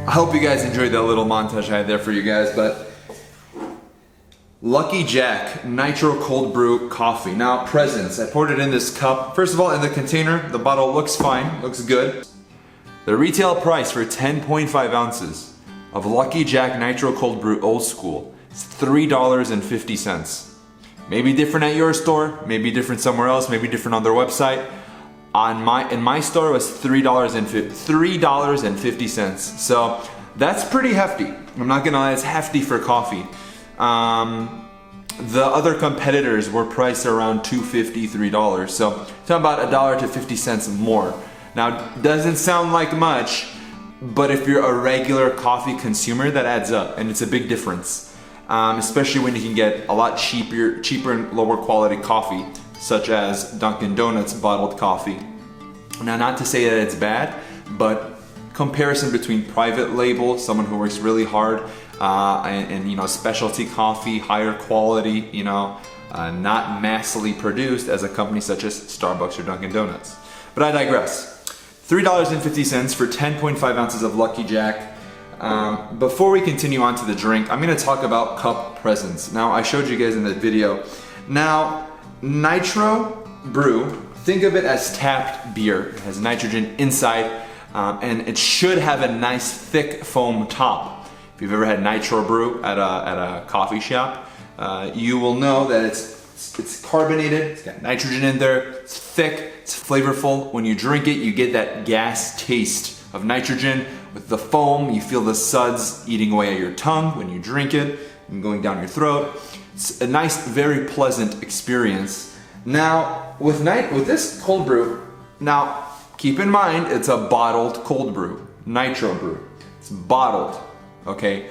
I hope you guys enjoyed that little montage I had there for you guys, but Lucky Jack Nitro Cold Brew Coffee. Now, presents. I poured it in this cup. First of all, in the container, the bottle looks fine, looks good. The retail price for 10.5 ounces of Lucky Jack Nitro Cold Brew Old School is $3.50. Maybe different at your store, maybe different somewhere else, maybe different on their website. In my store it was $3.50. So that's pretty hefty. I'm not gonna lie, it's hefty for coffee. The other competitors were priced around $2.50, $3. So talking about $1 to 50 cents more. Now, doesn't sound like much, but if you're a regular coffee consumer, that adds up, and it's a big difference. Especially when you can get a lot cheaper and lower quality coffee, such as Dunkin' Donuts bottled coffee. Now, not to say that it's bad, but comparison between private label, someone who works really hard, and you know, specialty coffee, higher quality, you know, not massively produced as a company such as Starbucks or Dunkin' Donuts. But I digress. $3.50 for 10.5 ounces of Lucky Jack. Before we continue on to the drink, I'm going to talk about cup presents. Now, I showed you guys in the video. Now, Nitro Brew, think of it as tapped beer. It has nitrogen inside, and it should have a nice thick foam top. If you've ever had Nitro Brew at a coffee shop, you will know that it's carbonated, it's got nitrogen in there, it's thick, it's flavorful. When you drink it, you get that gas taste of nitrogen. With the foam, you feel the suds eating away at your tongue when you drink it and going down your throat. It's a nice, very pleasant experience. Now, with this cold brew, now keep in mind it's a bottled cold brew, Nitro Brew. It's bottled, okay?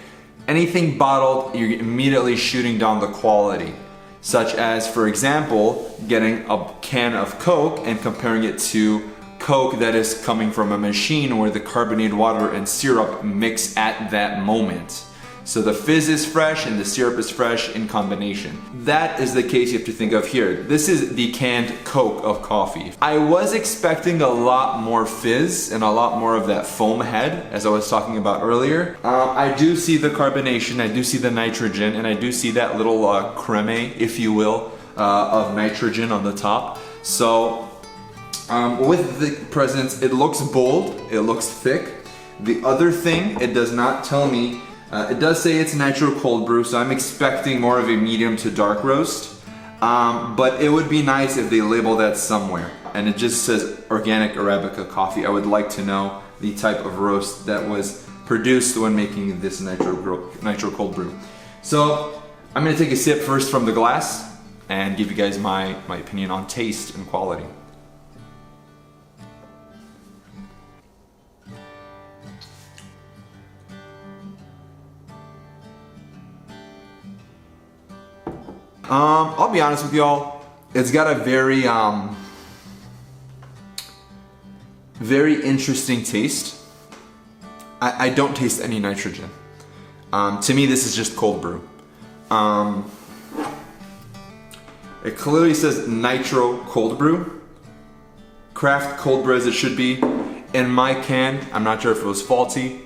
Anything bottled, you're immediately shooting down the quality. Such as, for example, getting a can of Coke and comparing it to Coke that is coming from a machine where the carbonated water and syrup mix at that moment. So the fizz is fresh and the syrup is fresh in combination. That is the case you have to think of here. This is the canned Coke of coffee. I was expecting a lot more fizz and a lot more of that foam head, as I was talking about earlier. I do see the carbonation, I do see the nitrogen, and I do see that little creme, if you will, of nitrogen on the top. So with the presents, it looks bold, it looks thick. The other thing, it does not tell me, it does say it's Nitro Cold Brew, so I'm expecting more of a medium to dark roast. But it would be nice if they label that somewhere. And it just says organic Arabica coffee. I would like to know the type of roast that was produced when making this Nitro Cold Brew. So I'm gonna take a sip first from the glass and give you guys my opinion on taste and quality. I'll be honest with y'all, it's got a very interesting taste. I don't taste any nitrogen. To me, this is just cold brew. It clearly says Nitro Cold Brew. Craft cold brew as it should be. In my can, I'm not sure if it was faulty,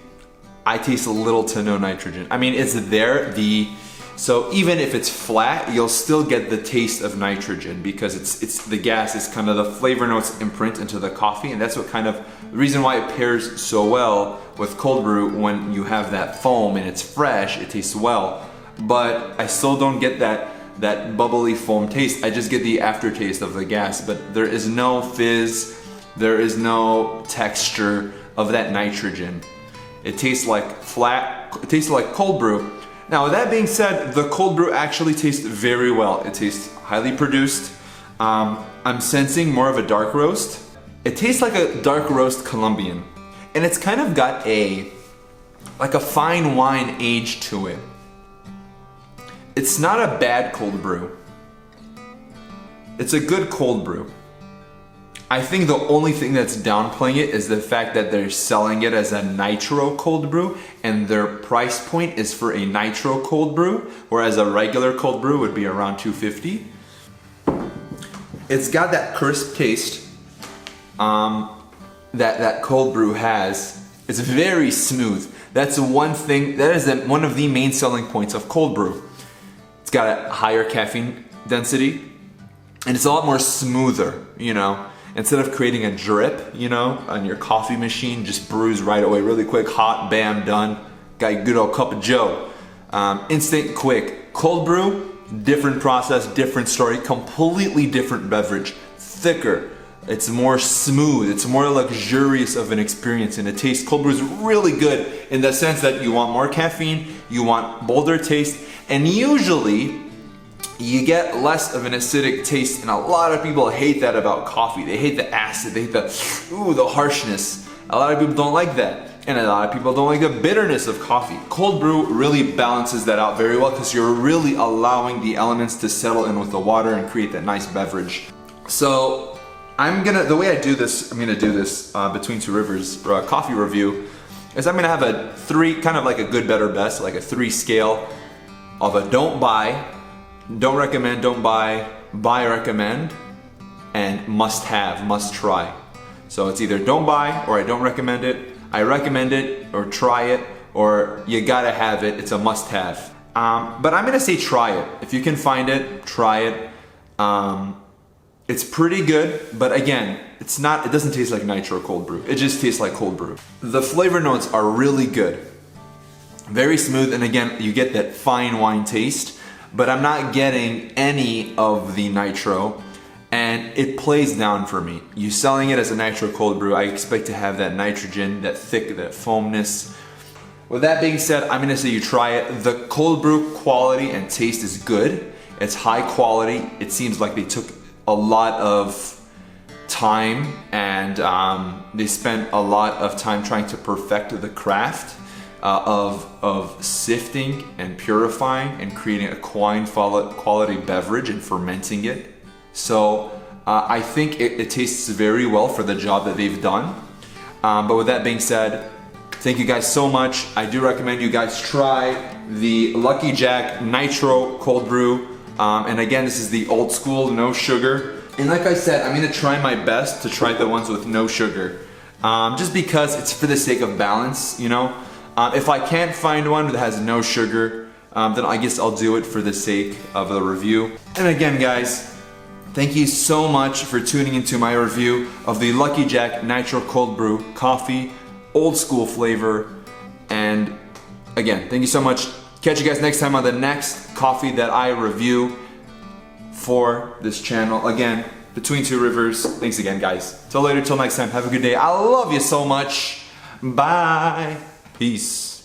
I taste a little to no nitrogen. I mean, it's there, so even if it's flat, you'll still get the taste of nitrogen because it's the gas is kind of the flavor notes imprint into the coffee, and that's what kind of the reason why it pairs so well with cold brew. When you have that foam and it's fresh, it tastes well, but I still don't get that bubbly foam taste. I just get the aftertaste of the gas, but there is no fizz, there is no texture of that nitrogen. It tastes like flat, it tastes like cold brew. Now, with that being said, the cold brew actually tastes very well. It tastes highly produced. I'm sensing more of a dark roast. It tastes like a dark roast Colombian. And it's kind of got like a fine wine age to it. It's not a bad cold brew. It's a good cold brew. I think the only thing that's downplaying it is the fact that they're selling it as a Nitro Cold Brew and their price point is for a Nitro Cold Brew, whereas a regular cold brew would be around $2.50. It's got that crisp taste that cold brew has. It's very smooth. That's one thing, that is one of the main selling points of cold brew. It's got a higher caffeine density, and it's a lot more smoother, you know. Instead of creating a drip, you know, on your coffee machine, just brews right away, really quick, hot, bam, done. Got a good old cup of joe. Instant, quick. Cold brew, different process, different story, completely different beverage, thicker. It's more smooth, it's more luxurious of an experience, and it tastes, cold brew is really good in the sense that you want more caffeine, you want bolder taste, and usually you get less of an acidic taste, and a lot of people hate that about coffee. They hate the acid, they hate the harshness. A lot of people don't like that, and a lot of people don't like the bitterness of coffee. Cold brew really balances that out very well because you're really allowing the elements to settle in with the water and create that nice beverage. So the way I do this, I'm gonna do this Between Two Rivers coffee review, is I'm gonna have a 3, kind of like a good, better, best, like a 3 scale of a don't buy, don't recommend, don't buy, buy, recommend, and must have, must try. So it's either don't buy, or I don't recommend it, I recommend it, or try it, or you gotta have it, it's a must have. But I'm gonna say try it. If you can find it, try it. It's pretty good, but again, it doesn't taste like Nitro cold brew. It just tastes like cold brew. The flavor notes are really good. Very smooth, and again, you get that fine wine taste, but I'm not getting any of the Nitro, and it plays down for me. You selling it as a Nitro cold brew, I expect to have that nitrogen, that thick, that foamness. With that being said, I'm gonna say you try it. The cold brew quality and taste is good. It's high quality. It seems like they took a lot of time, and they spent a lot of time trying to perfect the craft of sifting and purifying and creating a quality beverage and fermenting it. So I think it tastes very well for the job that they've done. But with that being said, thank you guys so much. I do recommend you guys try the Lucky Jack Nitro Cold Brew. And again, this is the old school, no sugar. And like I said, I'm gonna try my best to try the ones with no sugar. Just because it's for the sake of balance, you know? If I can't find one that has no sugar, then I guess I'll do it for the sake of the review. And again, guys, thank you so much for tuning into my review of the Lucky Jack Nitro Cold Brew coffee, old school flavor. And again, thank you so much. Catch you guys next time on the next coffee that I review for this channel. Again, Between Two Rivers. Thanks again, guys. Till later, till next time. Have a good day. I love you so much. Bye. Peace.